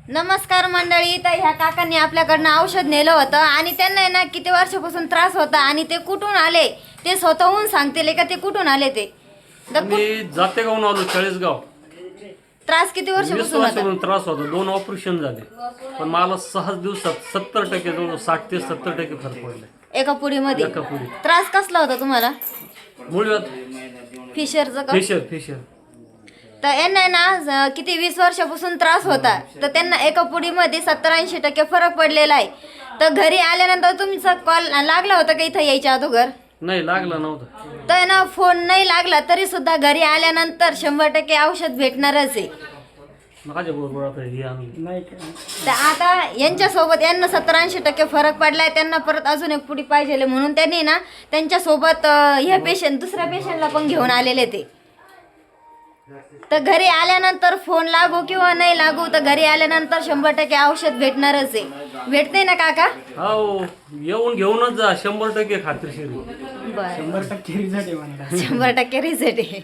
नमस्कार मंडळी. तर ह्या काकांनी आपल्याकडनं औषध नेलं होतं आणि त्यांना आहे ना किती वर्षापासून त्रास होता आणि ते कुठून आले ते स्वतःहून सांगतील का ते कुठून आले ते. तर मी जातेगावून आलो, चाळीसगाव. त्रास किती 20 वर्षापासून होता? वर्षापासून त्रास होता. 2 ऑपरेशन झाले, पण मला 6 दिवसात 70% जवळ 60 ते 70% फरक पडला. एका पुडीमध्ये. एका पुढे त्रास कसला होता तुम्हाला? मुळव्याध, फिशरचा का? फेशियल. तर यांना ना किती 20 वर्षापासून त्रास होता, तर त्यांना एका पुडीमध्ये 70-80% फरक पडलेला आहे. तर घरी आल्यानंतर तुमचा कॉल लागला होता का इथं यायच्या अगोदर? नाही, लागला नव्हता. तर ना फोन नाही लागला तरी सुद्धा घरी आल्यानंतर 100% औषध भेटणारच आहे. माझ्या बरोबर आता हे आणलं. तर आता यांच्यासोबत यांना 70-80% फरक पडलाय. त्यांना परत अजून एक पुडी पाहिजे म्हणून त्यांनी ना त्यांच्यासोबत ह्या दुसऱ्या पेशंटला पण घेऊन आलेले ते. तर घरी आल्यानंतर फोन लागू किंवा नाही लागू, तर घरी आल्यानंतर 100% औषध भेटणारच आहे. भेटते ना काका? हो, येऊन घेऊनच जा. 100% खात्रीशीर. बरं, 100% रिझल्ट आहे मला. 100% रिझल्ट आहे.